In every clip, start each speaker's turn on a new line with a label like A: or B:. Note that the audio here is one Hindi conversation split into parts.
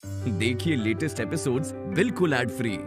A: देखिए लेटेस्ट एपिसोड्स बिल्कुल एड फ्री।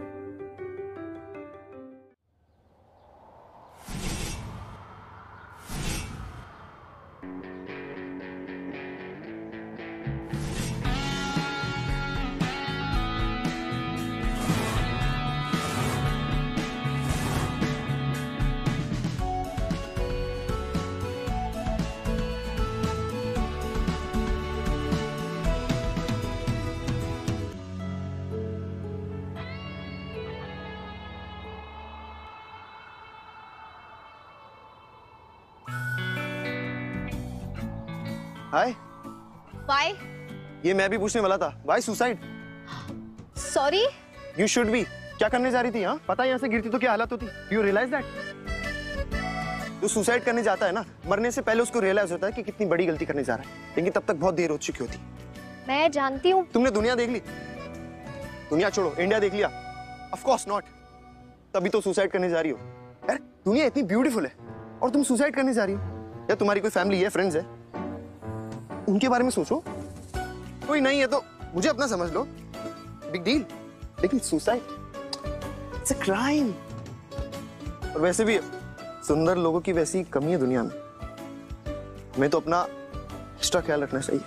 B: हाय।
C: Why?
B: ये मैं भी पूछने वाला था। Why suicide?
C: Sorry?
B: You should be. क्या करने जा रही थी? हाँ, पता है यहाँ से गिरती तो क्या हालत होती? You realize that? जो सुसाइड करने जाता है ना, मरने से पहले उसको रियलाइज होता है कि कितनी बड़ी गलती करने जा रहा है, लेकिन तब तक बहुत देर हो चुकी होती।
C: मैं जानती हूँ।
B: तुमने दुनिया देख ली? दुनिया छोड़ो, इंडिया देख लिया? Of course not. तभी तो सुसाइड करने जा रही हो। यार, दुनिया इतनी ब्यूटीफुल है और तुम सुसाइड करने जा रही हो? या तुम्हारी कोई फैमिली है, फ्रेंड्स है? उनके बारे में सोचो। कोई नहीं है तो मुझे अपना समझ लो, बिग डील। लेकिन सुसाइड इट्स अ क्राइम। और वैसे भी सुंदर लोगों की वैसी कमी है दुनिया में। हमें तो अपना एक्स्ट्रा ख्याल रखना चाहिए।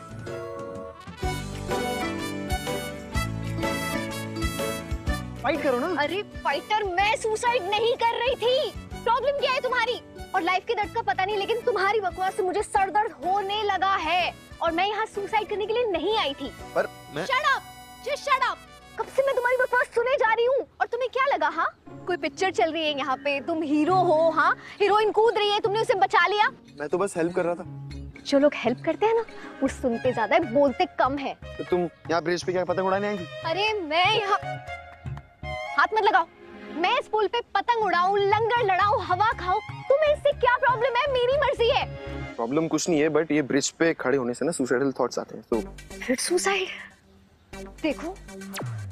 B: फाइट करो ना।
C: अरे फाइटर, मैं सुसाइड नहीं कर रही थी। प्रॉब्लम क्या है तुम्हारी? और लाइफ के दर्द का पता नहीं, लेकिन तुम्हारी बकवास से मुझे सर दर्द होने लगा है और मैं यहाँ सुसाइड करने के लिए नहीं आई थी।
B: पर मैं
C: shut up, just shut up. कब से मैं तुम्हारी बकवास सुने जा रही हूँ और तुम्हें क्या लगा? हाँ, कोई पिक्चर चल रही है यहाँ पे, तुम हीरो हो। हाँ, हीरोइन कूद रही है, तुमने उसे बचा लिया।
B: मैं तो बस हेल्प कर रहा था।
C: जो लोग हेल्प करते हैं ना, वो सुनते ज्यादा है, बोलते कम है।
B: तो तुम यहाँ ब्रिज पे क्या पतंग उड़ाने आई थी?
C: अरे मैं यहाँ, हाथ मत लगाओ। मैं इस पुल पे पतंग उड़ाऊं, लंगर लड़ाऊं, हवा खाऊं, तुम्हें इससे क्या प्रॉब्लम है? मेरी मर्जी है।
B: प्रॉब्लम कुछ नहीं है, बट ये ब्रिज पे खड़े होने से ना सुसाइडल थॉट्स आते हैं। तो
C: फिर सुसाइड? देखो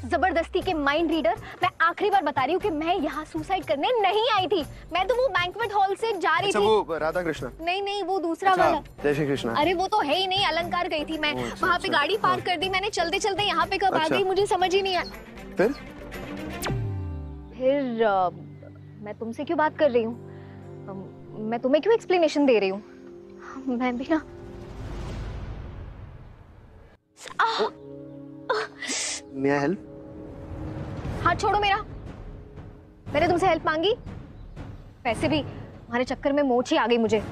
C: जबरदस्ती के माइंड रीडर, मैं आखिरी बार बता रही हूँ कि मैं यहाँ सुसाइड करने नहीं आई थी। मैं तो वो बैंक्वेट हॉल से जा रही थी।
B: वो राधा कृष्णा?
C: नहीं, वो दूसरा वाला।
B: जय श्री कृष्णा।
C: अरे वो तो है ही नहीं, अलंकार गई थी मैं। वहाँ पे गाड़ी पार्क कर दी मैंने, चलते चलते यहाँ पे कब आ गई मुझे समझ ही नहीं आया। फिर मैं तुमसे क्यों बात कर रही हूँ? मैं तुम्हें क्यों एक्सप्लेनेशन दे रही हूँ? मैं भी ना
B: May I help?
C: हाथ छोड़ो मेरा। मैंने तुमसे हेल्प मांगी? वैसे भी तुम्हारे चक्कर में मोच ही आ गई मुझे।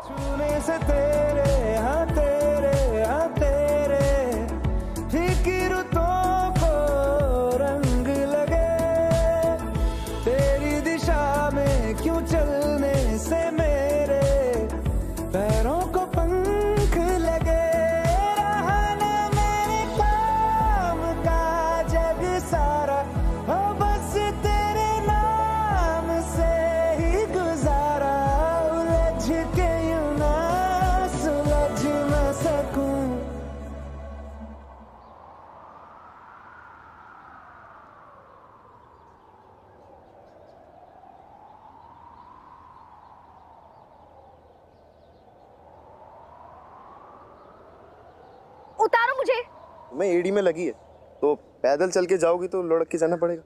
D: छूने से तेरे हाँ तेरे फीकी रुतों को रंग लगे, तेरी दिशा में क्यों चलने से मेरे पैरों को पंख लगे। रहा ना मेरे काम का जग सारा, हो बस तेरे नाम से ही गुजारा। उलझ के यूं ना सुलझ न सकूं।
C: उतारो मुझे।
B: मैं एडी में लगी है तो पैदल चल के जाओगी तो लुढ़क के जाना पड़ेगा।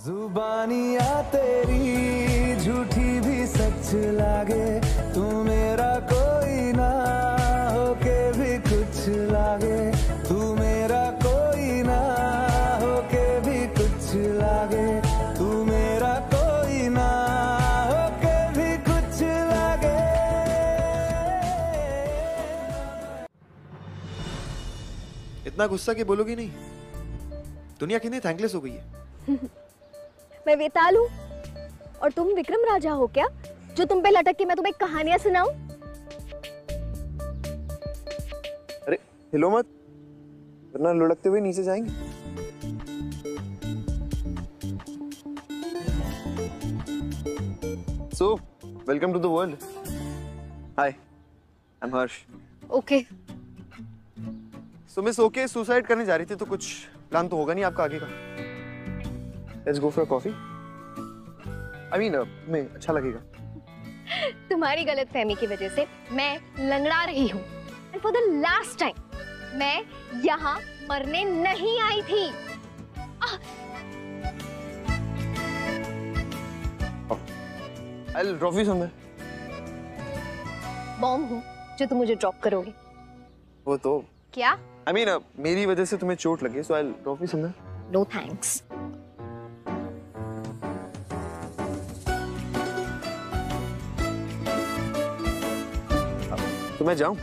D: जुबानियाँ तेरी झूठी भी सच लागे, तू मेरा कोई ना होके भी कुछ लागे। तू मेरा कोई ना होके भी कुछ लागे। तू मेरा कोई ना होके भी कुछ लागे।
B: इतना गुस्सा कि बोलोगी नहीं? दुनिया कितनी थैंकलेस हो गई है।
C: मैं वेताल हूँ और तुम विक्रम राजा हो क्या, जो तुम पे लटक के मैं तुम्हें कहानियां सुनाऊं?
B: अरे हिलो मत, वरना लुढ़कते हुए नीचे जाएंगे। So, welcome to the world. Hi. I'm Harsh.
C: Okay.
B: So miss okay suicide करने जा रही थी तो कुछ प्लान तो होगा नहीं आपका आगे का? Let's go for a coffee. I mean, तुम्हें अच्छा लगेगा।
C: तुम्हारी गलतफहमी की वजह से मैं लंगड़ा रही हूँ। And for the last time, मैं यहाँ मरने नहीं आई थी।
B: I'll drop you somewhere.
C: Bomb हूँ जो तुम मुझे ड्रॉप करोगे।
B: वो तो
C: क्या?
B: I mean, मेरी वजह से तुम्हें चोट लगी, so I'll drop you somewhere.
C: No thanks.
B: तो मैं जाऊं?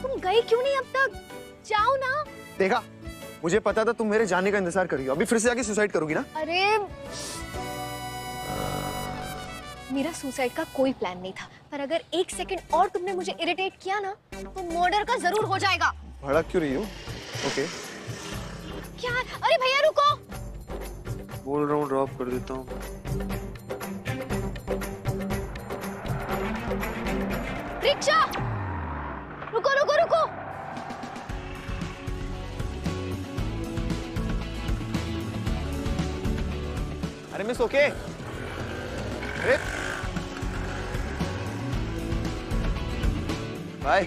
C: तुम गए क्यों नहीं अब तक? जाओ ना।
B: देखा, मुझे पता था तुम मेरे जाने का इंतजार कर रही हो। अभी फिर से जाके सुसाइड करोगी ना?
C: अरे मेरा सुसाइड का कोई प्लान नहीं था, पर अगर एक सेकंड और तुमने मुझे इरिटेट किया ना तो मर्डर का जरूर हो जाएगा।
B: भड़क क्यों रही हो? ओके।
C: क्या? अरे भैया रुको।
B: बोल रहा हूँ ड्रॉप कर देता हूँ।
C: रिक्शा! रुको रुको रुको।
B: अरे मिस ओके। अरे बाय।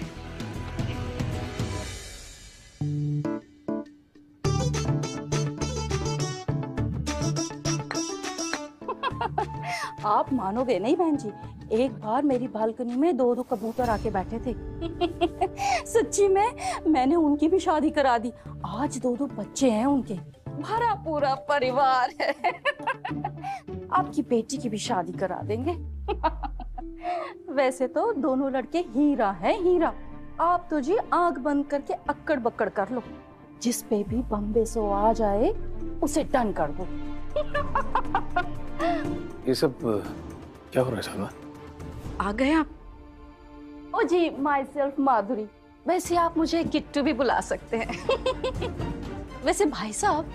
E: आप मानोगे नहीं बहन जी, एक बार मेरी बालकनी में दो कबूतर आके बैठे थे। सच्ची में मैंने उनकी भी शादी करा दी। आज दो बच्चे हैं उनके, भरा पूरा परिवार है। आपकी बेटी की भी शादी करा देंगे। वैसे तो दोनों लड़के हीरा है हीरा। आप तो जी आंख बंद करके अक्कड़ बक्कड़ कर लो, जिस पे भी बम्बे से आ जाए उसे डन कर दो।
F: ये सब क्या हो रहा है सालमा?
E: आ गए आप? ओ जी, माई सेल्फ माधुरी। वैसे आप मुझे किट्टू भी बुला सकते हैं। वैसे भाई साहब,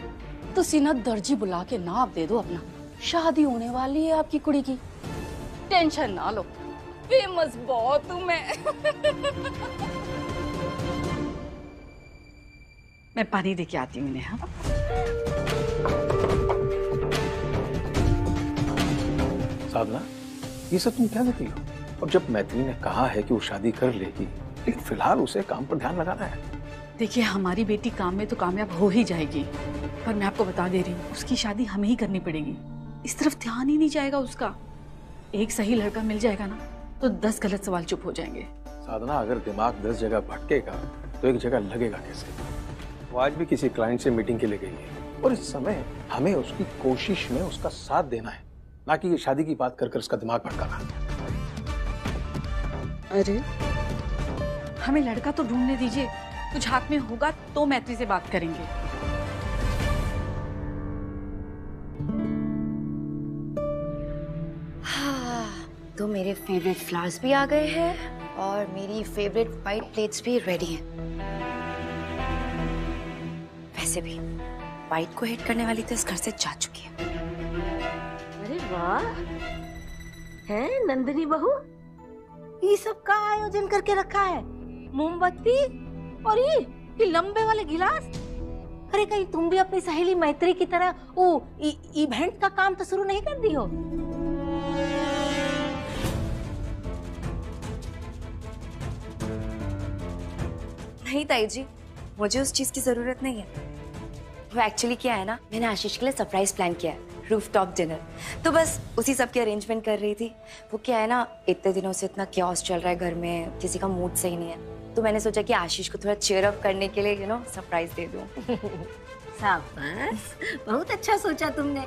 E: तो सीना दर्जी बुला के नाप दे दो अपना। शादी होने वाली है आपकी कुड़ी की, टेंशन ना लो, फेमस बहुत हूँ मैं। मैं पानी दे के आती हूँ इन्हें। हाँ,
F: साधना, ये सब तुम क्या देती हो? और जब मैथिली ने कहा है कि वो शादी कर लेगी, लेकिन फिलहाल उसे काम पर ध्यान लगाना है।
E: देखिए, हमारी बेटी काम में तो कामयाब हो ही जाएगी, पर मैं आपको बता दे रही हूँ, उसकी शादी हमें ही करनी पड़ेगी। इस तरफ ध्यान ही नहीं जाएगा उसका। एक सही लड़का मिल जाएगा ना तो 10 गलत सवाल चुप हो जाएंगे।
F: साधना, अगर दिमाग 10 जगह भटकेगा तो एक जगह लगेगा कैसे? वो आज भी किसी क्लाइंट से मीटिंग के लिए गई है और इस समय हमें उसकी कोशिश में उसका साथ देना है, ना कि ये शादी की बात कर उसका दिमाग भटकाना।
E: अरे हमें लड़का तो ढूंढने दीजिए, कुछ हाथ में होगा तो मैत्री से बात करेंगे।
G: तो मेरे फेवरेट फ्लावर्स भी आ गए हैं और मेरी फेवरेट वाइट प्लेट्स भी रेडी हैं। वैसे भी वाइट को हिट करने वाली तो इस घर से जा चुकी है।
H: अरे वाह, है नंदिनी बहू, ये सब का आयोजन करके रखा है? मोमबत्ती और ये लंबे वाले गिलास। अरे कहीं तुम भी अपनी सहेली मैत्री की तरह वो इवेंट का काम तो शुरू नहीं कर दी हो?
G: नहीं ताई जी, मुझे उस चीज की जरूरत नहीं है। वो एक्चुअली क्या है ना, मैंने आशीष के लिए सरप्राइज प्लान किया है, रूफटॉप डिनर। तो बस उसी सब की अरेंजमेंट कर रही थी। वो क्या है ना, इतने दिनों से इतना क्योस चल रहा है घर में, किसी का मूड सही नहीं है, तो मैंने सोचा कि आशीष को थोड़ा चीयर अप करने के लिए सरप्राइज दे दूं।
H: शाबाश, बहुत अच्छा सोचा तुमने।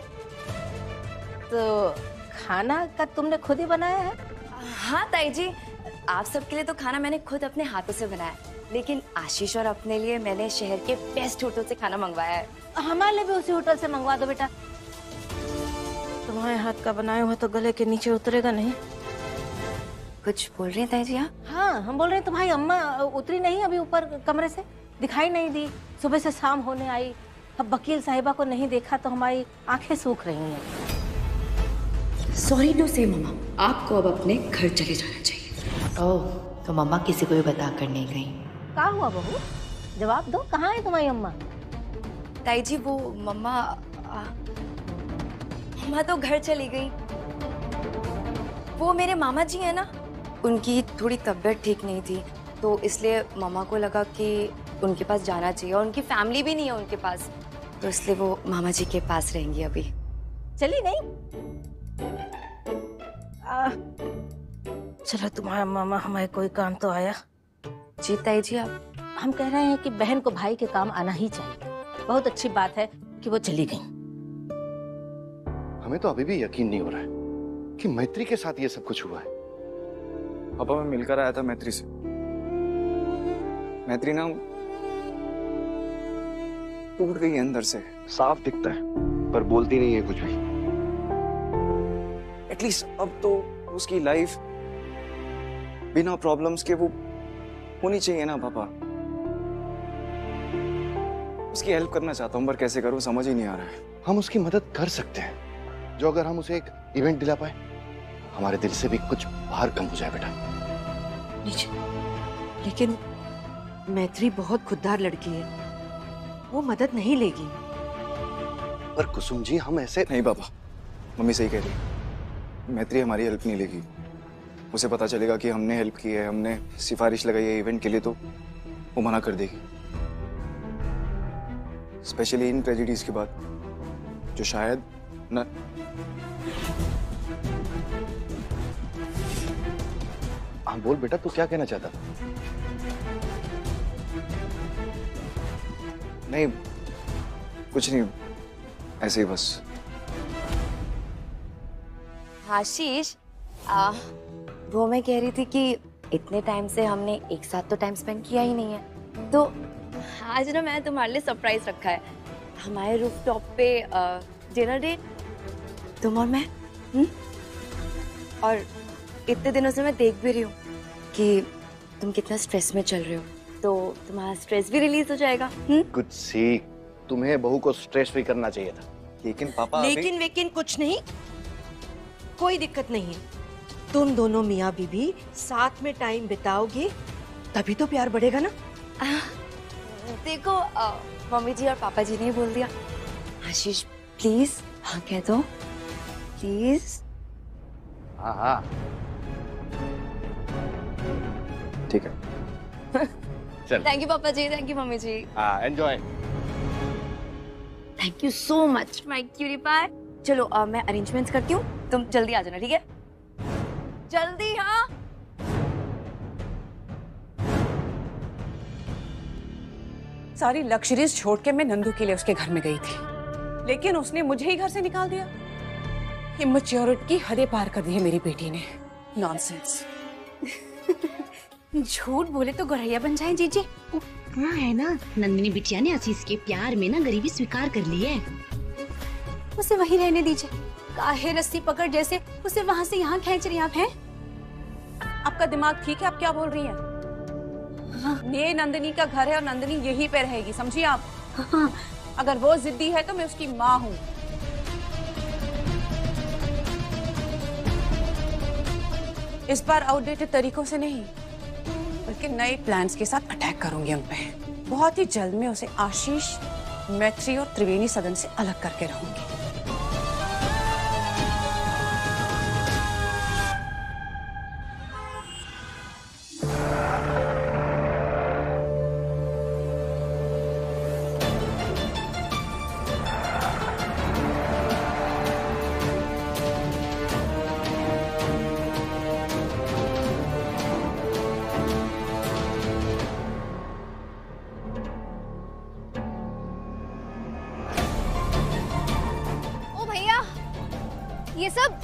H: तो खाना का तुमने खुद ही बनाया है?
G: हाँ ताई जी, आप सबके लिए तो खाना मैंने खुद अपने हाथों से बनाया, लेकिन आशीष और अपने लिए मैंने शहर के बेस्ट होटल से खाना मंगवाया है।
H: हमारे लिए भी उसी होटल से मंगवा दो बेटा। तुम्हारे हाथ का बनाया हुआ तो गले के नीचे उतरेगा नहीं।
G: कुछ बोल रहे हैं ताई जी?
H: हाँ, हम बोल रहे हैं तुम्हारी अम्मा उतरी नहीं अभी ऊपर कमरे से, दिखाई नहीं दी। सुबह से शाम होने आई, अब वकील साहिबा को नहीं देखा तो हमारी आंखें सूख रही हैं।
G: सॉरी टू से मम्मा, आपको अब अपने घर चले जाना चाहिए। ओह, तो मम्मा किसी को भी बता कर नहीं गई।
H: क्या हुआ बहू? जवाब दो, कहाँ है तुम्हारी अम्मा?
G: ताई जी वो मम्मा मम्मा तो घर चली गई। वो मेरे मामा जी है ना, उनकी थोड़ी तबीयत ठीक नहीं थी, तो इसलिए मम्मा को लगा कि उनके पास जाना चाहिए, और उनकी फैमिली भी नहीं है उनके पास, तो इसलिए वो मामा जी के पास रहेंगी अभी।
H: चली गई? चलो तुम्हारा मामा हमारे कोई काम तो आया।
G: जी ताई जी आप?
H: हम कह रहे हैं कि बहन को भाई के काम आना ही चाहिए। बहुत अच्छी बात है कि वो चली गई।
B: हमें तो अभी भी यकीन नहीं हो रहा है कि मैत्री के साथ ये सब कुछ हुआ है।
I: पापा मैं मिलकर आया था मैत्री से। मैत्री ना टूट गई है अंदर से।
B: साफ दिखता है पर बोलती नहीं है कुछ भी।
I: एटलीस्ट अब तो उसकी लाइफ बिना प्रॉब्लम्स के वो होनी चाहिए ना पापा। उसकी हेल्प करना चाहता हूँ पर कैसे करूँ समझ ही नहीं आ रहा है।
B: हम उसकी मदद कर सकते हैं, जो अगर हम उसे एक इवेंट दिला पाए, हमारे दिल से भी कुछ भार कम हो जाए बेटा।
J: नीचे, लेकिन मैत्री बहुत खुददार लड़की है, वो मदद नहीं लेगी।
B: पर कुसुम जी हम ऐसे
I: नहीं पापा, मम्मी सही कह रही है। मैत्री हमारी हेल्प नहीं लेगी। उसे पता चलेगा कि हमने हेल्प की है, हमने सिफारिश लगाई है इवेंट के लिए, तो वो मना कर देगी। स्पेशली इन ट्रेजेडीज के बाद, जो शायद न
B: हाँ बोल बेटा, तू क्या कहना चाहता था?
I: नहीं कुछ नहीं, ऐसे ही बस।
G: आशीष, वो मैं कह रही थी कि इतने टाइम से हमने एक साथ तो टाइम स्पेंड किया ही नहीं है, तो आज ना मैं तुम्हारे लिए सरप्राइज रखा है। हमारे रूफटॉप पे डिनर डेट, तुम और मैं। और इतने दिनों से मैं देख भी रही हूँ कि तुम कितना स्ट्रेस में चल रहे हो, तो तुम्हारा स्ट्रेस भी रिलीज हो जाएगा।
B: कुछ सीख, तुम्हें बहू को स्ट्रेस फ्री करना चाहिए था।
I: लेकिन पापा
J: लेकिन वेकिन कुछ नहीं, कोई दिक्कत नहीं है। तुम दोनों मियाँ बीबी साथ में टाइम बिताओगे तभी तो प्यार बढ़ेगा ना।
G: देखो मम्मी जी और पापा जी ने ही बोल दिया। आशीष प्लीज हाँ कह दो प्लीज।
B: हाँ हाँ
I: ठीक है।
B: चल।
G: थैंक यू पापा जी, थैंक यू मम्मी जी।
B: हाँ enjoy.
G: Thank you so much my cutie pie. चलो मैं अरेंजमेंट्स करती हूँ, तुम जल्दी आ जाना, ठीक है? जल्दी। हाँ
K: सारी लग्जरीज छोड़ के मैं नंदू के लिए उसके घर में गई थी, लेकिन उसने मुझे ही घर से निकाल दिया। इमैच्योरिटी की हदें पार कर दी है मेरी बेटी ने। नॉनसेंस।
E: झूठ बोले तो गौरैया बन जाए जीजी।
L: हाँ है ना, नंदिनी बिटिया ने आशीष के प्यार में ना गरीबी स्वीकार कर ली है।
E: उसे वही रहने दीजिए, काहे रस्सी पकड़ जैसे उसे वहां से यहाँ खींच रही आप हैं।
K: आपका दिमाग ठीक है? आप क्या बोल रही हैं? ये नंदिनी का घर है और नंदिनी यहीं पे रहेगी, समझिए आप। अगर वो जिद्दी है तो मैं उसकी माँ हूँ। इस बार आउटडेटेड तरीकों से नहीं, बल्कि नए प्लान्स के साथ अटैक करूंगी उन पे। बहुत ही जल्द मैं उसे आशीष, मैत्री और त्रिवेणी सदन से अलग करके रहूंगी।
C: ये सब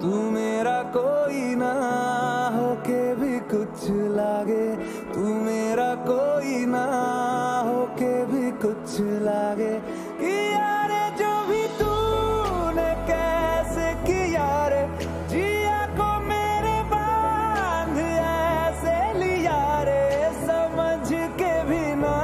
D: तू मेरा कोई ना होके भी कुछ लागे, तू मेरा कोई ना होके भी कुछ लागे। कि यारे जो भी तूने कैसे किया रे, जिया को मेरे बांध ऐसे लिया रे, समझ के भी ना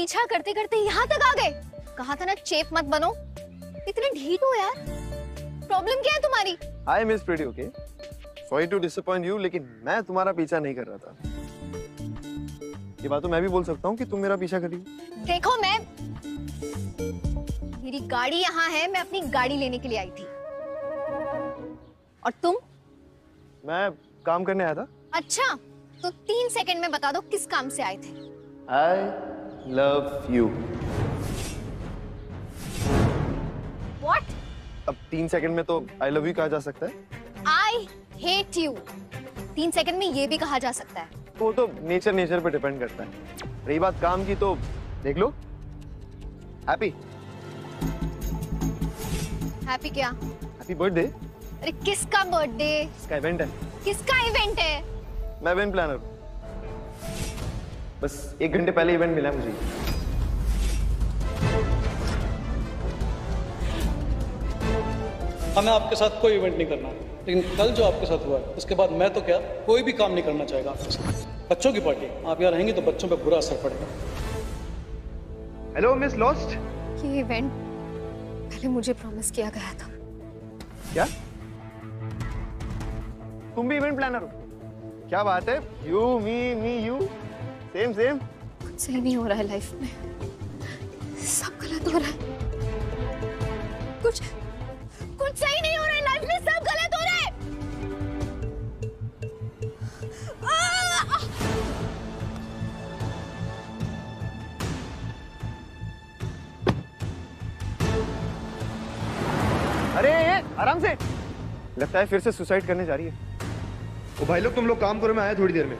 C: पीछा करते करते यहाँ तक आ गए। कहा था ना चेप मत बनो। इतने ढीठ हो यार। प्रॉब्लम क्या है तुम्हारी?
B: I miss Preeti, okay sorry to disappoint you, लेकिन मैं तुम्हारा पीछा नहीं कर रहा था। ये बात तो मैं भी बोल सकता हूँ कि तुम मेरा पीछा कर रही हो।
C: देखो मेरी गाड़ी यहाँ है, मैं अपनी गाड़ी लेने के लिए आई थी। और तुम?
B: मैं काम करने आया था।
C: अच्छा, तो 3 सेकंड में बता दो किस काम से आए थे?
B: I love you.
C: What?
B: अब 3 सेकंड में तो I love you कहा जा सकता है।
C: I hate you. 3 सेकंड में ये भी कहा जा सकता है।
B: वो तो नेचर पे डिपेंड करता है। रही बात काम की तो देख लो। हैप्पी
C: क्या?
B: Happy birthday.
C: अरे किसका बर्थडे?
B: इसका इवेंट है।
C: किसका इवेंट है?
B: मैं इवेंट प्लानर हूँ। बस 1 घंटे पहले इवेंट मिला मुझे।
M: हमें आपके साथ कोई इवेंट नहीं करना, लेकिन कल जो आपके साथ हुआ है उसके बाद मैं तो क्या कोई भी काम नहीं करना चाहेगा आपके साथ। बच्चों की पार्टी, आप यहाँ रहेंगी तो बच्चों पे बुरा असर पड़ेगा।
B: Hello miss lost.
C: ये इवेंट पहले मुझे प्रॉमिस किया गया था।
B: क्या? तुम भी इवेंट प्लानर हो? क्या बात है? You me you same.
C: कुछ सही नहीं हो रहा है लाइफ में, सब गलत हो रहा है। कुछ सही नहीं हो रहा है लाइफ में, सब गलत हो रहा है।
B: अरे आराम से। लगता है फिर से सुसाइड करने जा रही है। ओ भाई लोग, तुम लोग काम करो, मैं आया थोड़ी देर में।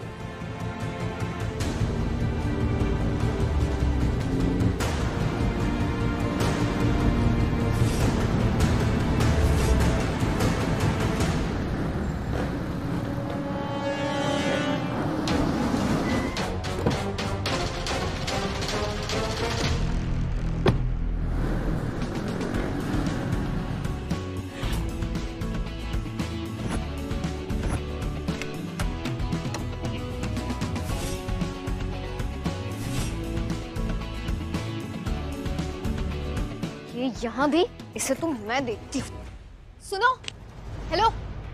C: यहाँ भी इसे तो मैं देखती हूँ। सुनो, हेलो,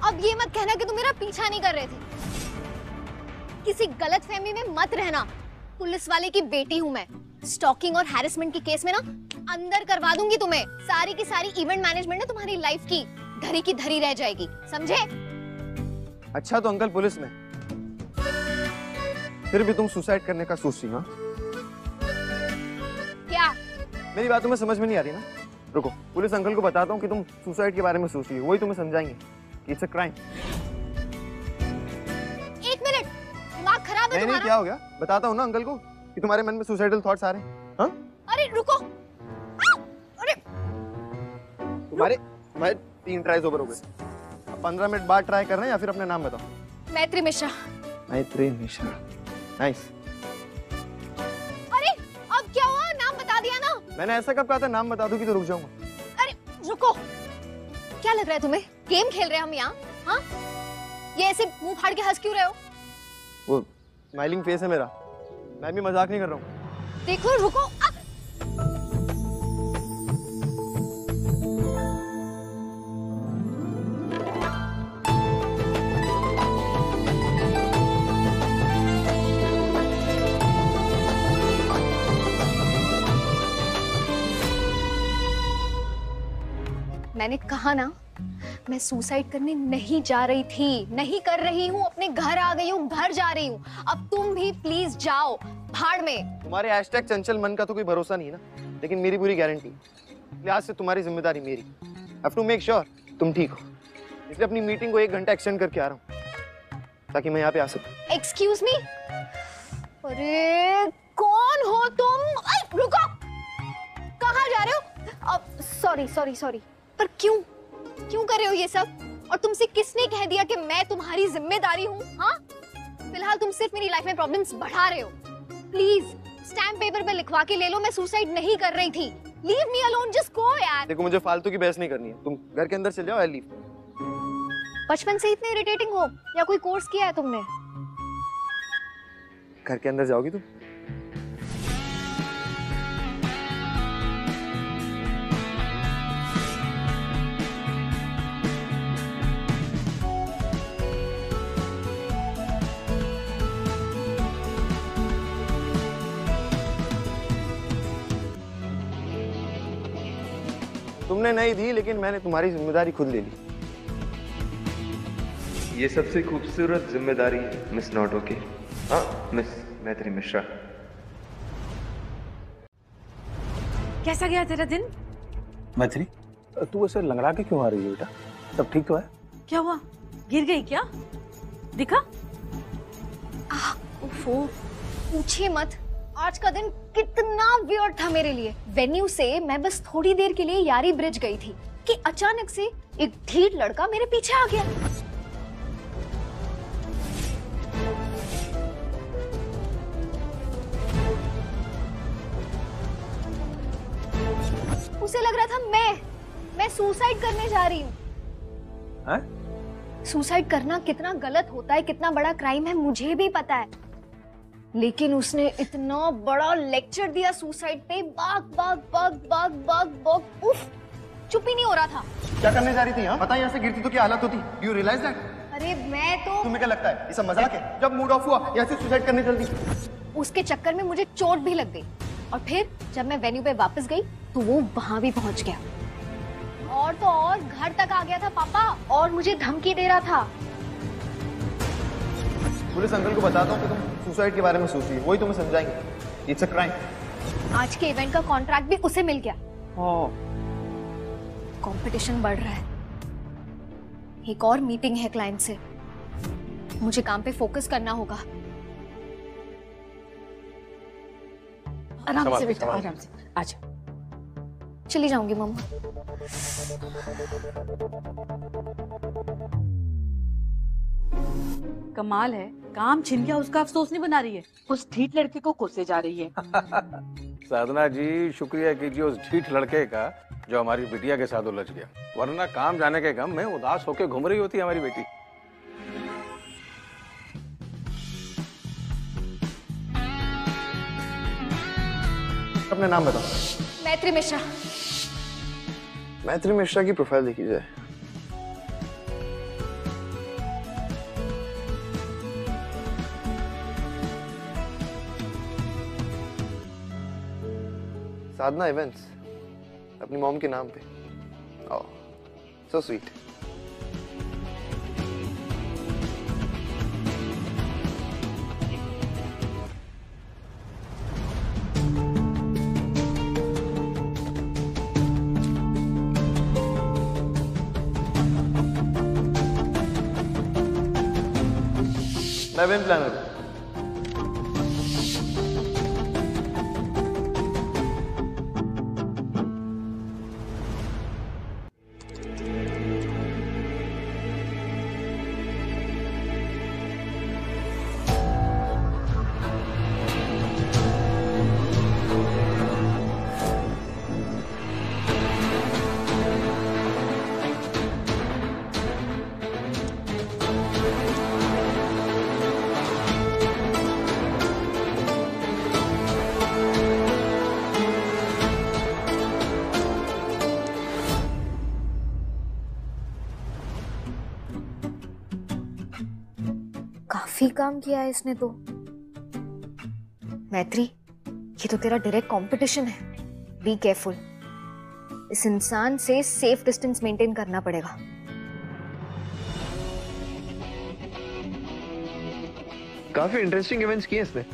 C: अब ये मत कहना कि तुम मेरा पीछा नहीं कर रहे थे। किसी गलतफहमी में मत रहना। पुलिस वाले की बेटी हूँ मैं। स्टॉकिंग और हैरेसमेंट के केस में ना अंदर करवा दूंगी तुम्हें। सारी की सारी इवेंट मैनेजमेंट ना तुम्हारी लाइफ की धरी की धरी रह जाएगी, समझे?
B: अच्छा तो अंकल पुलिस में, फिर भी तुम सुसाइड करने का सोच रही हो?
C: क्या?
B: मेरी बात तुम्हें समझ में नहीं आ रही ना? रुको, पुलिस अंकल को बताता हूँ कि तुम सुसाइड के बारे में सोच रही हो, वही तुम्हें समझाएंगे कि इट्स अ क्राइम।
C: 1 मिनट, दिमाग खराब है तुम्हारा?
B: क्या हो गया? बताता हूँ ना अंकल को कि तुम्हारे मन में सुसाइडल थॉट्स आ रहे हैं। हाँ?
C: अरे रुको, अरे
B: तुम्हारे 3 ट्राइज ओवर हो गए। 15 मिनट बाद ट्राई कर रहे हैं या फिर अपना नाम बताओ।
C: मैत्री मिश्रा।
B: मैत्री मिश्रा, नाइस।
C: अरे अब क्या हुआ? नाम बता दिया ना।
B: मैंने ऐसा कब कहा था नाम बता दूंगी तो रुक जाऊंगा।
C: अरे रुको, क्या लग रहा है तुम्हें? गेम खेल रहे हैं हम यहाँ? हाँ? ये ऐसे मुंह फाड़ के हंस क्यों रहे हो?
B: वो स्माइलिंग फेस है मेरा, मैं भी मजाक नहीं कर रहा हूँ।
C: देखो रुको। मैंने कहा ना, मैं सुसाइड करने नहीं जा रही थी, नहीं कर रही हूँ। अपने घर आ गई हूँ, घर जा रही हूँ। अब तुम भी प्लीज जाओ भाड़ में।
B: तुम्हारे हैशटैग चंचल मन का तो कोई भरोसा नहीं है ना, लेकिन मेरी पूरी गारंटी, लिहाज से तुम्हारी जिम्मेदारी मेरी। हैव टू मेक श्योर तुम ठीक हो, इसलिए अपनी मीटिंग को 1 घंटा एक्सटेंड करके आ रहा हूँ ताकि मैं यहाँ पे आ सकूं।
C: Excuse me? अरे कौन हो तुम? रुको, कहाँ जा रहे हो? सॉरी, पर क्यों कर रहे हो ये सब? और तुमसे किसने कह दिया कि मैं तुम्हारी जिम्मेदारी हूँ? हाँ, फिलहाल तुम सिर्फ मेरी लाइफ में प्रॉब्लम्स बढ़ा रहे हो। प्लीज स्टैम्प पेपर पे लिखवा के ले लो, मैं सुसाइड नहीं कर रही थी। Leave me alone, just go यार।
B: देखो मुझे फालतू की बहस नहीं करनी है, तुम घर के अंदर चले जाओ। I leave.
C: बचपन से इतने इरिटेटिंग हो या कोई कोर्स किया है तुमने?
B: घर के अंदर जाओगी तुम? तुमने नहीं दी, लेकिन मैंने तुम्हारी जिम्मेदारी खुद ले ली।
N: ये सबसे खूबसूरत जिम्मेदारी है मिस नोटो की। हाँ मिस मैत्री मिश्रा।
K: कैसा गया तेरा दिन?
F: मैत्री, तू ऐसे लंगड़ा के क्यों आ रही है बेटा? सब ठीक तो है?
K: क्या हुआ? गिर गई क्या? दिखा?
C: ओफो, पूछिए मत। आज का दिन कितना वियर्ड था मेरे लिए। वेन्यू से मैं बस थोड़ी देर के लिए यारी ब्रिज गई थी कि अचानक से एक ढीठ लड़का मेरे पीछे आ गया। उसे लग रहा था मैं सुसाइड करने जा रही हूँ। सुसाइड करना कितना गलत होता है, कितना बड़ा क्राइम है, मुझे भी पता है। लेकिन उसने इतना बड़ा लेक्चर दिया सुसाइड पे, बाग बाग बाग बाग बाग बाग, उफ, चुप ही नहीं हो रहा था।
B: क्या करने जा रही थी? पता यहाँ से गिरती तो क्या हालत होती? You realise that?
C: अरे मैं तो,
B: तुम्हें क्या लगता है ये सब मजाक है? जब मूड ऑफ हुआ यहाँ से सुसाइड करने चल दी।
C: उसके चक्कर में मुझे चोट भी लग गई, और फिर जब मैं वेन्यू पे वापस गई तो वो वहां भी पहुंच गया, और तो और घर तक आ गया था पापा, और मुझे धमकी दे रहा था।
B: पुलिस अंकल को बताता हूँ कि तुम सुसाइड के बारे में सोच रही हो, वही तुम्हें समझाएंगे। It's a crime.
C: आज के इवेंट का कॉन्ट्रैक्ट भी उसे मिल गया। कंपटीशन बढ़ रहा है, एक और मीटिंग है क्लाइंट से, मुझे काम पे फोकस करना होगा।
K: आराम से बेटा, आराम से। आजा।
C: चली जाऊंगी मम्मा।
K: कमाल है, काम छिन गया उसका अफसोस नहीं बना रही है, उस ढीठ लड़के को कोसे जा रही है।
F: साधना जी, शुक्रिया कीजिए उस ढीठ लड़के का जो हमारी बिटिया के साथ उलझ गया, वरना काम जाने के गम में उदास होके घूम रही होती हमारी बेटी।
B: अपना नाम बताओ।
C: मैत्री मिश्रा।
B: मैत्री मिश्रा की प्रोफाइल देखी जाए। साधना इवेंट्स, अपनी मॉम के नाम पे। ओह, सो स्वीट। मैं इवेंट प्लानर हूं।
C: काफी काम किया है इसने तो। मैत्री, ये तो तेरा डायरेक्ट कंपटीशन है, बी केयरफुल। इस इंसान से सेफ डिस्टेंस मेंटेन करना पड़ेगा।
B: काफी इंटरेस्टिंग इवेंट्स किए इसने,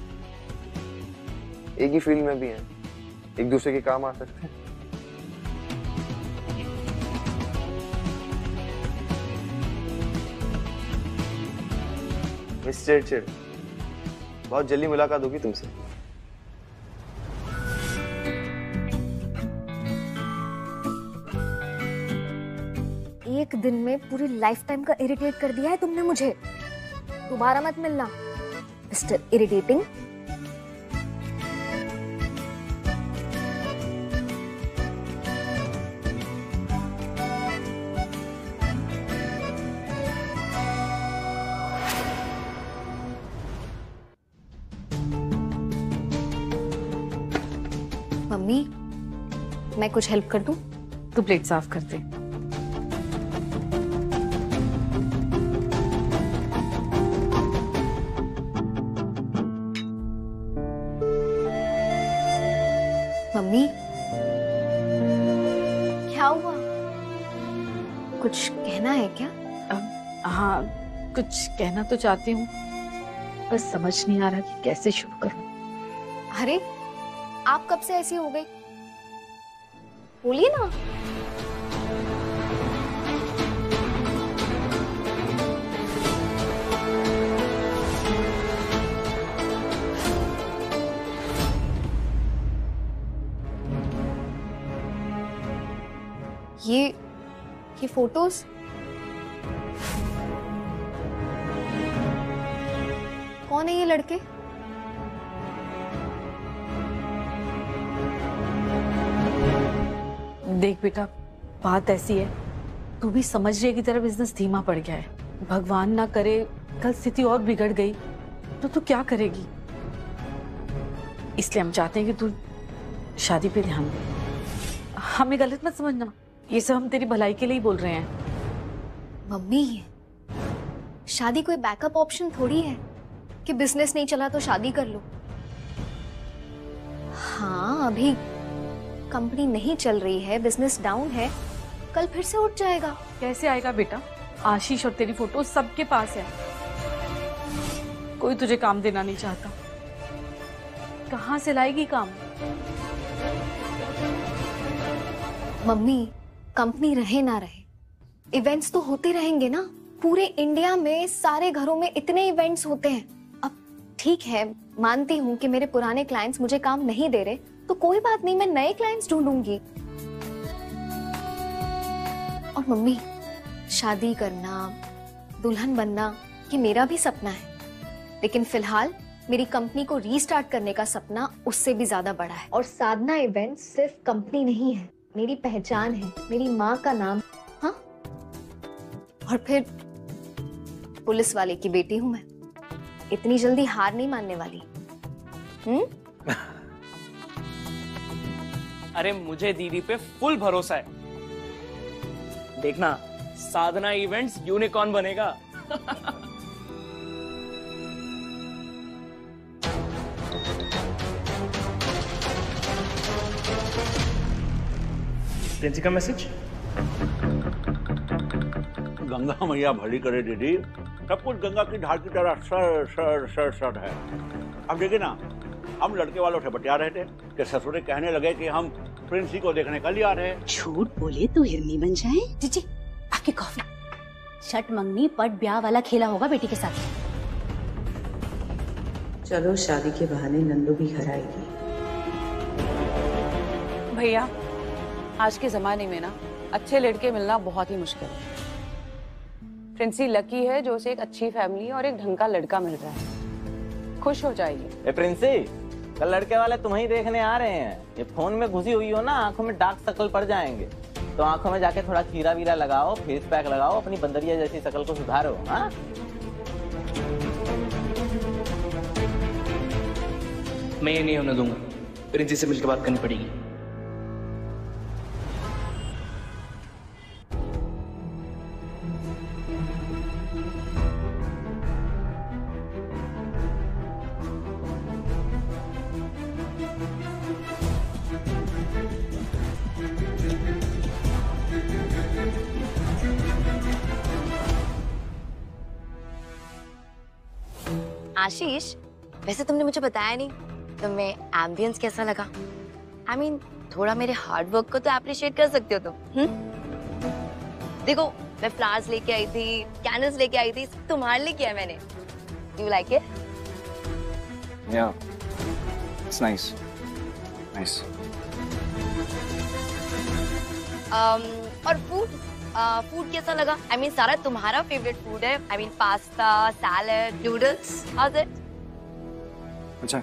B: एक ही फील्ड में भी हैं, एक दूसरे के काम आ सकते हैं। मिस्टर चिड़, बहुत जल्दी मुलाकात होगी तुमसे।
C: एक दिन में पूरी लाइफ टाइम का इरिटेट कर दिया है तुमने मुझे। दोबारा मत मिलना मिस्टर इरिटेटिंग। मम्मी, मैं कुछ हेल्प कर दूं?
K: तू प्लेट साफ कर दे।
C: मम्मी, क्या क्या हुआ? कुछ कहना है क्या?
E: हाँ, कुछ कहना तो चाहती हूँ, बस समझ नहीं आ रहा कि कैसे शुरू करूँ।
C: अरे आप कब से ऐसी हो गई? बोलिए ना। ये फोटोज कौन है ये लड़के?
E: देख बेटा, बात ऐसी है, तू भी समझ रही है कि तेरा बिजनेस धीमा पड़ गया है। भगवान ना करे कल स्थिति और बिगड़ गई तो तू क्या करेगी? इसलिए हम चाहते हैं कि तू शादी पे ध्यान दे। हमें गलत मत समझना, ये सब हम तेरी भलाई के लिए ही बोल रहे हैं।
C: मम्मी, शादी कोई बैकअप ऑप्शन थोड़ी है कि बिजनेस नहीं चला तो शादी कर लो। हाँ, अभी कंपनी नहीं चल रही है, बिजनेस डाउन है, कल फिर से उठ जाएगा।
E: कैसे आएगा बेटा? आशीष और तेरी फोटो सबके पास है, कोई तुझे काम देना नहीं चाहता, कहाँ से लाएगी काम?
C: मम्मी, कंपनी रहे ना रहे, इवेंट्स तो होते रहेंगे ना। पूरे इंडिया में सारे घरों में इतने इवेंट्स होते हैं। अब ठीक है, मानती हूँ कि मेरे पुराने क्लाइंट्स मुझे काम नहीं दे रहे, तो कोई बात नहीं, मैं नए क्लाइंट्स ढूंढूंगी। और मम्मी, शादी करना, दुल्हन बनना, ये मेरा भी सपना है, लेकिन फिलहाल मेरी कंपनी को रीस्टार्ट करने का सपना उससे भी ज्यादा बड़ा है। और साधना इवेंट सिर्फ कंपनी नहीं है, मेरी पहचान है, मेरी माँ का नाम। हाँ, और फिर पुलिस वाले की बेटी हूं मैं, इतनी जल्दी हार नहीं मानने वाली।
O: अरे मुझे दीदी पे फुल भरोसा है, देखना साधना इवेंट्स यूनिकॉर्न बनेगा।
P: प्रिंसी का मैसेज।
Q: गंगा मैया भली करे दीदी, सब कुछ गंगा की धार की तरह सर सर सर सर है। अब देखिए ना, हम लड़के वालों से बतिया रहे थे कि ससुरे कहने लगे कि हम प्रिंसी को देखने कल ही आ रहे हैं।
L: झूठ बोले तो हिरनी बन जाए।
R: जीजी, आपकी कॉफी। छठ मंगनी पट ब्याह वाला खेला होगा बेटी के साथ।
S: चलो शादी के बहाने नंदू भी घर आएगी।
K: भैया, आज के जमाने में ना अच्छे लड़के मिलना बहुत ही मुश्किल है। प्रिंसी लकी है जो उसे एक अच्छी फैमिली और एक ढंग का लड़का मिल रहा है, खुश हो जाइए।
T: प्रिंसी, कल लड़के वाले तुम्हें देखने आ रहे हैं। ये फोन में घुसी हुई हो ना, आंखों में डार्क सर्कल पड़ जाएंगे, तो आंखों में जाके थोड़ा चीरा वीरा लगाओ, फेस पैक लगाओ, अपनी बंदरिया जैसी शक्ल को सुधारो। हाँ,
P: मैं ये नहीं होने दूंगा, प्रिंसी से मिलकर बात करनी पड़ेगी।
G: आशीष, वैसे तुमने मुझे बताया नहीं, तुम्हें एम्बियंस कैसा लगा? I mean, थोड़ा मेरे हार्ड वर्क को तो अप्रिशिएट कर सकते हो तुम। देखो, मैं फ्लावर्स लेके आई थी, कैंडल्स लेके आई थी, तुम्हारे लिए किया मैंने। You like it?
I: Yeah, it's nice. Nice.
G: और फूड कैसा लगा? I mean, सारा तुम्हारा फेवरेट फूड है। I mean, pasta, salad, noodles. How's it?
I: अच्छा।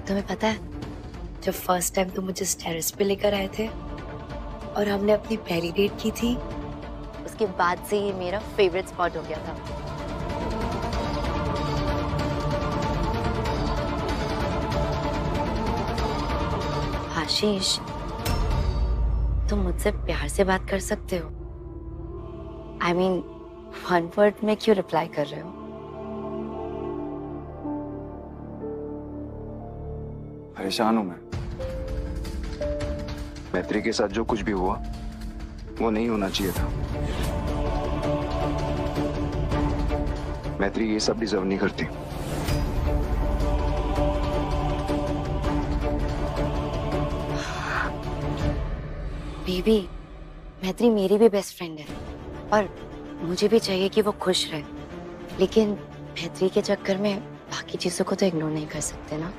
G: तुम्हें पता है, जब फर्स्ट टाइम तुम मुझे टेरेस पे लेकर आए थे और हमने अपनी पहली डेट की थी, उसके बाद से ये मेरा फेवरेट स्पॉट हो गया था। आशीष, तुम मुझसे प्यार से बात कर सकते हो? I mean, वन वर्ड में क्यों रिप्लाई कर रहे हो?
I: परेशान हूं मैं। मैत्री के साथ जो कुछ भी हुआ वो नहीं होना चाहिए था। मैत्री ये सब डिजर्व नहीं करती।
G: बेबी, मैत्री मेरी भी बेस्ट फ्रेंड है और मुझे भी चाहिए कि वो खुश रहे, लेकिन मैत्री के चक्कर में बाकी चीजों को तो इग्नोर नहीं कर सकते ना।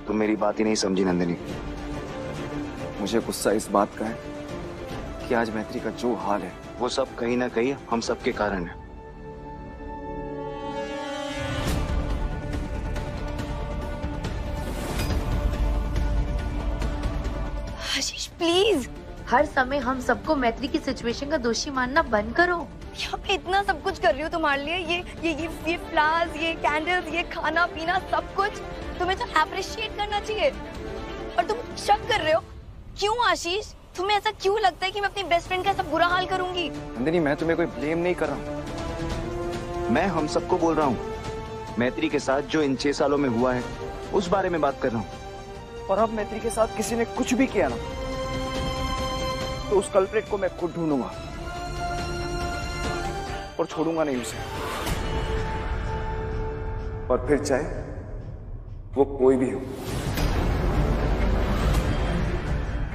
I: तुम मेरी बात ही नहीं समझी नंदिनी। मुझे गुस्सा इस बात का है कि आज मैत्री का जो हाल है वो सब कहीं ना कहीं हम सब के कारण है।
G: आशीष प्लीज, हर समय हम सबको मैत्री की सिचुएशन का दोषी मानना बंद करो। यहाँ पे इतना सब कुछ कर रही हो तुम्हारे लिए, ये फ्लावर्स, ये कैंडल्स, ये खाना पीना, सब कुछ तुम्हें तो अप्रिशिएट करना चाहिए। और तुम शक कर रहे हो क्यों आशीष? तुम्हें ऐसा क्यों लगता है कि मैं अपनी बेस्ट फ्रेंड का सब बुरा हाल करूंगी?
I: नंदिनी, मैं तुम्हें कोई ब्लेम नहीं कर रहा हूँ। मैं हम सबको बोल रहा हूँ। मैत्री के साथ जो इन 6 सालों में हुआ है उस बारे में बात कर रहा हूँ। और अब मैत्री के साथ किसी ने कुछ भी किया ना तो उस कल्प्रेट को मैं खुद ढूंढूंगा और छोड़ूंगा नहीं उसे। और फिर चाहे वो कोई भी हो।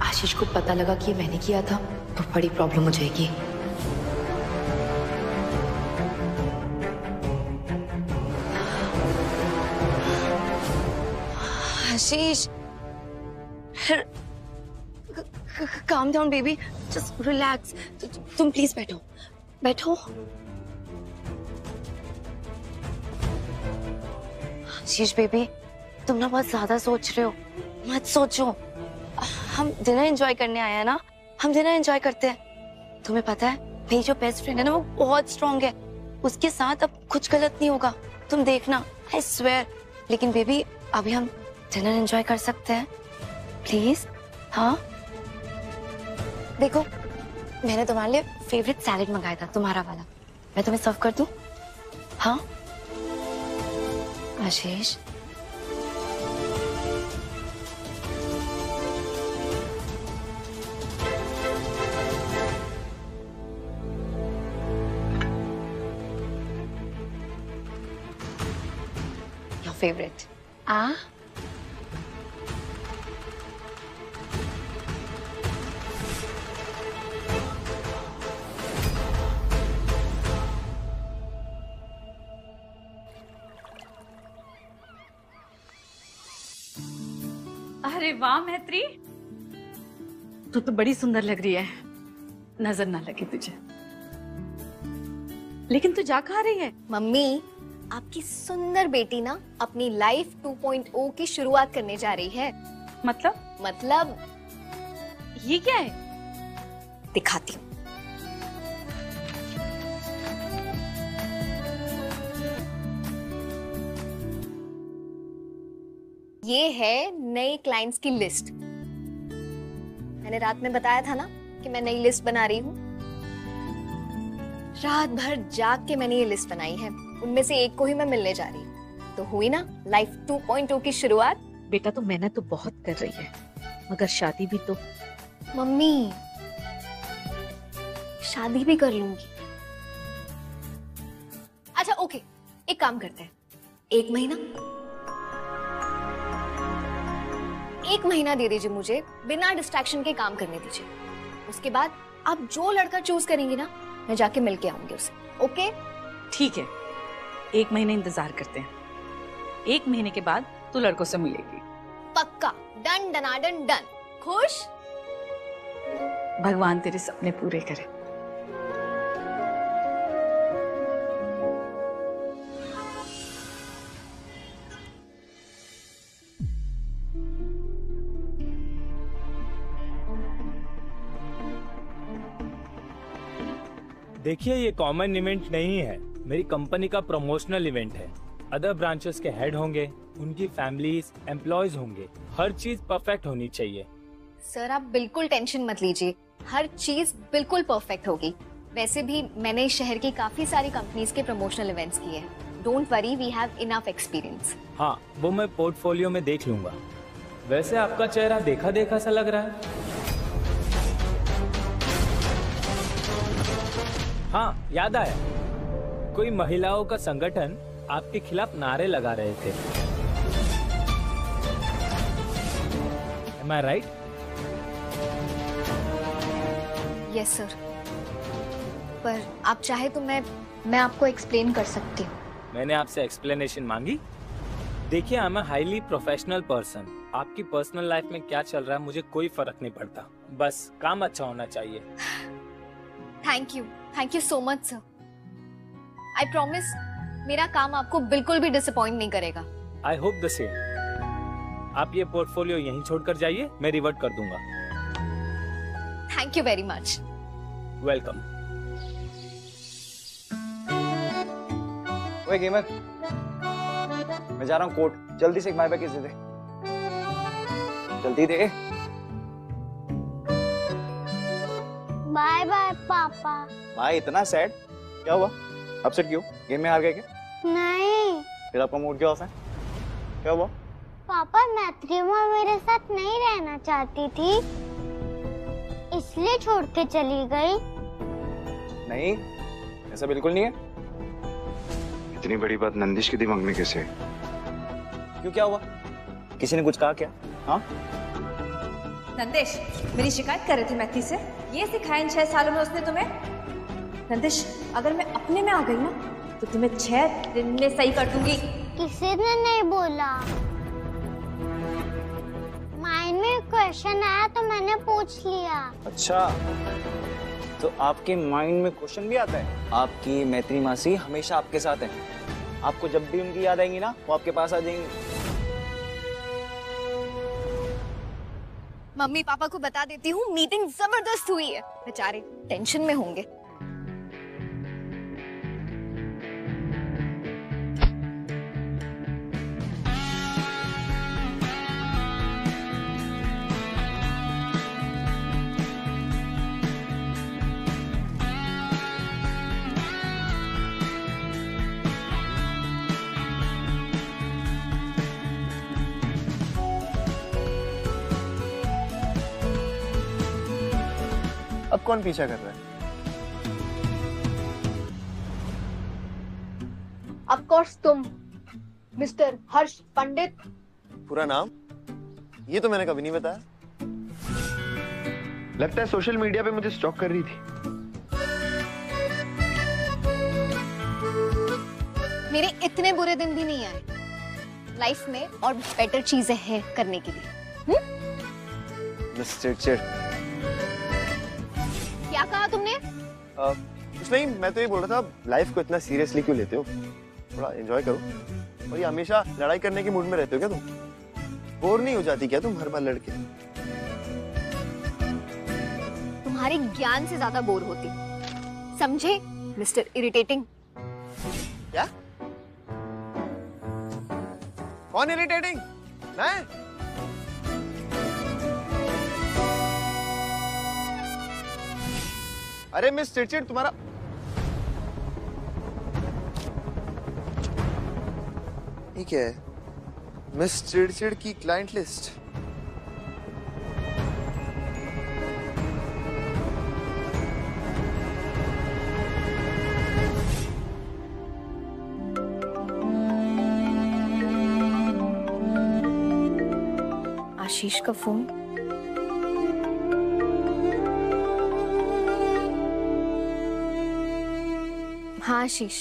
G: आशीष को पता लगा कि मैंने किया था तो बड़ी प्रॉब्लम हो जाएगी। आशीष, calm down baby, just relax. तुम प्लीज बैठो, बैठो। आशीष बेबी, तुम ना बहुत ज्यादा सोच रहे हो। मत सोचो, हम डिनर एंजॉय करने आए हैं ना, हम डिनर एंजॉय करते हैं। तुम्हें पता है मेरी जो बेस्ट फ्रेंड है ना वो बहुत स्ट्रांग है, उसके साथ अब कुछ गलत नहीं होगा, तुम देखना, आई स्वेयर। लेकिन बेबी अभी हम डिनर एंजॉय कर सकते हैं प्लीज? हाँ देखो, मैंने तुम्हारे लिए फेवरेट सैलेड मंगाया था, तुम्हारा वाला। मैं तुम्हें सर्व कर दूं? हाँ आशीष, your favorite.
E: अरे वाह मैत्री, तू तो बड़ी सुंदर लग रही है। नजर ना लगे तुझे। लेकिन तू जा कहाँ रही है?
C: मम्मी, आपकी सुंदर बेटी ना अपनी लाइफ 2.0 की शुरुआत करने जा रही है। मतलब
E: ये क्या है?
C: दिखाती हूँ। ये है नए क्लाइंट्स की लिस्ट। मैंने रात में बताया था ना कि मैं नई लिस्ट बना रही हूँ। रात भर जाग के मैंने ये लिस्ट बनाई है, उनमें से एक को ही मैं मिलने जा रही हूँ। तो हुई ना लाइफ 2.0 की शुरुआत।
J: बेटा तो मेहनत तो बहुत कर रही है, मगर शादी भी तो।
C: मम्मी, शादी भी कर लूंगी। अच्छा ओके, एक काम करते हैं, एक महीना दे दीजिए मुझे, बिना डिस्ट्रैक्शन के काम करने दीजिए। उसके बाद आप जो लड़का चूज करेंगी ना, मैं जाके मिलके आऊंगी उसे। ओके
E: ठीक है, 1 महीने इंतजार करते हैं। 1 महीने के बाद तू लड़कों से मिलेगी।
C: पक्का, डन डनाडन डन। खुश?
E: भगवान तेरे सपने पूरे करे।
U: देखिए, ये कॉमन इवेंट नहीं है, मेरी कंपनी का प्रमोशनल इवेंट है। अदर ब्रांचेस के हेड होंगे, उनकी फैमिलीज, एम्प्लॉयज होंगे, हर चीज परफेक्ट होनी चाहिए।
C: सर आप बिल्कुल टेंशन मत लीजिए, हर चीज बिल्कुल परफेक्ट होगी। वैसे भी मैंने इस शहर की काफी सारी कंपनीज के प्रमोशनल इवेंट्स किए हैं। Don't worry, we have enough experience.
U: हाँ, वो मैं पोर्टफोलियो में देख लूंगा। वैसे आपका चेहरा देखा देखा सा लग रहा है। हाँ, याद आया, कोई महिलाओं का संगठन आपके खिलाफ नारे लगा रहे थे। Am I right?
C: Yes sir, पर आप चाहे तो मैं आपको एक्सप्लेन कर सकती हूँ।
U: मैंने आपसे एक्सप्लेनेशन मांगी? देखिए, I am a highly professional person. आपकी पर्सनल लाइफ में क्या चल रहा है मुझे कोई फर्क नहीं पड़ता, बस काम अच्छा होना चाहिए।
C: Thank you so much sir. I promise मेरा काम आपको बिल्कुल भी डिसअपॉइंट नहीं करेगा।
U: I hope the same. आप ये पोर्टफोलियो यहीं छोड़कर जाइए, मैं रिवर्ट कर दूंगा।
C: Thank you very much.
U: Welcome.
I: ओए गेमर, मैं जा रहा हूँ कोर्ट, जल्दी से एक बाय बाय किस दे, जल्दी दे।
V: बाय बाय पापा।
I: भाई इतना सैड क्या हुआ? अपसेट क्यों? गेम में हार गए क्या?
V: नहीं।
I: फिर आपका मूड क्यों ऑफ है? क्या हुआ?
V: पापा मैत्री माँ मेरे साथ नहीं रहना चाहती थी, इसलिए छोड़ के चली गई।
I: नहीं, ऐसा बिल्कुल नहीं है।
N: इतनी बड़ी बात नंदिश के दिमाग में कैसे?
I: क्यों, क्या हुआ? किसी ने कुछ कहा क्या? हाँ?
G: नंदिश मेरी शिकायत कर रहे थे मैथी से, ये सिखाया इन 6 सालों में उसने तुम्हें? नंदिश अगर मैं अपने में आ गई ना तो तुम्हें 6 दिन में सही कर दूंगी।
V: किसी ने नहीं बोला, माइंड में क्वेश्चन आया तो मैंने पूछ लिया।
I: अच्छा, तो आपके माइंड में क्वेश्चन भी आता है? आपकी मैत्री मासी हमेशा आपके साथ है, आपको जब भी उनकी याद आएंगी ना वो आपके पास आ जाएंगी।
C: मम्मी पापा को बता देती हूँ, मीटिंग जबरदस्त हुई है, बेचारे टेंशन में होंगे।
B: अब कौन पीछा कर रहा है?
C: ऑफ कोर्स तुम, मिस्टर हर्ष पंडित।
B: पूरा नाम? ये तो मैंने कभी नहीं बताया। लगता है सोशल मीडिया पे मुझे स्टॉक कर रही थी।
C: मेरे इतने बुरे दिन भी नहीं आए लाइफ में, और बेटर चीजें हैं करने के लिए।
B: मिस्टर चिड़,
C: क्या कहा तुमने?
B: कुछ नहीं, मैं तो ये बोल रहा था लाइफ को इतना सीरियसली क्यों लेते हो, थोड़ा एंजॉय करो। और ये हमेशा लड़ाई करने के मूड में रहते हो क्या तुम? बोर नहीं हो जाती क्या तुम हर बार लड़के?
C: तुम्हारे ज्ञान से ज्यादा बोर होती, समझे मिस्टर इरिटेटिंग?
B: क्या? कौन इरिटेटिंग? मैं? अरे मिस चिड़चिड़, तुम्हारा ये क्या है? मिस चिड़चिड़ की क्लाइंट लिस्ट।
C: आशीष का फोन। हाँ आशीष।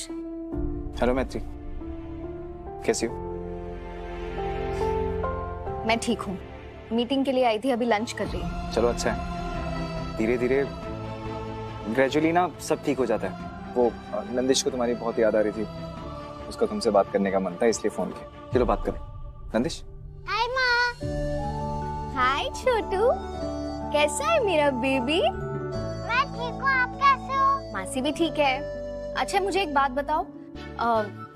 I: हेलो मैत्री, कैसी हो?
C: मैं ठीक हूँ, मीटिंग के लिए आई थी, अभी लंच कर रही हूँ।
I: चलो अच्छा है, धीरे धीरे ग्रेजुअली ना सब ठीक हो जाता है। वो नंदिश को तुम्हारी बहुत याद आ रही थी, उसका तुमसे बात करने का मन था इसलिए फोन किया। चलो बात करें। नंदिश।
V: हाय माँ।
C: हाय छोटू, कैसा है मेरा बेबी?
V: मैं ठीक हूँ, आप कैसे हो?
C: मासी भी ठीक है। अच्छा मुझे एक बात बताओ,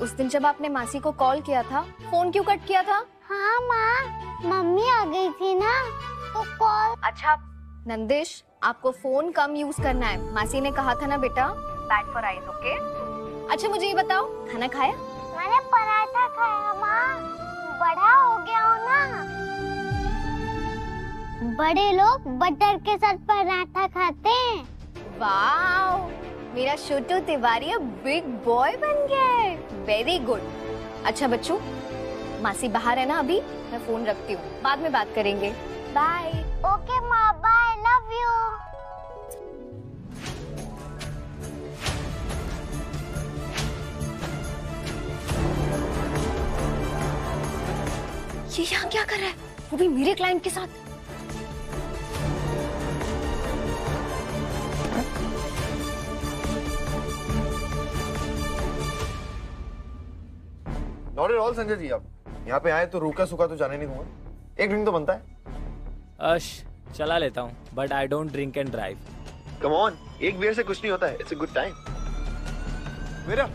C: उस दिन जब आपने मासी को कॉल किया था, फोन क्यों कट किया था?
V: हाँ माँ, मम्मी आ गई थी ना तो कॉल।
C: अच्छा नंदिश, आपको फोन कम यूज करना है, मासी ने कहा था ना बेटा। Bad for eyes, okay? अच्छा मुझे ये बताओ, खाना खाया?
V: मैंने पराठा खाया माँ, बड़ा हो गया हो ना। बड़े लोग बटर के साथ पराठा खाते हैं।
C: वाओ, मेरा छोटू तिवारी अब बिग बॉय बन गया है। Very good. अच्छा बच्चों, मासी बाहर है ना अभी, मैं फोन रखती हूँ, बाद में बात करेंगे। बाय।
V: ओके माँ, बाय, लव यू।
C: ये यहाँ क्या कर रहा है, वो भी मेरे क्लाइंट के साथ?
A: Not at all Sanjay ji, आप यहाँ पे आए तो रूखा सूखा तो जाने नहीं दूंगा, एक ड्रिंक तो बनता है।
U: चला लेता हूँ, but I don't drink and drive.
B: Come on, एक बियर से कुछ नहीं होता है, इट्स अ गुड टाइम। मेरा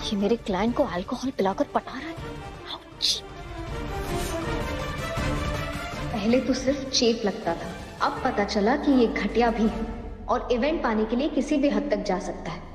C: ये मेरे क्लाइंट को अल्कोहल पिलाकर पटा रहा है।
H: पहले तो सिर्फ चेप लगता था, अब पता चला कि ये घटिया भी है और इवेंट पाने के लिए किसी भी हद तक जा सकता है।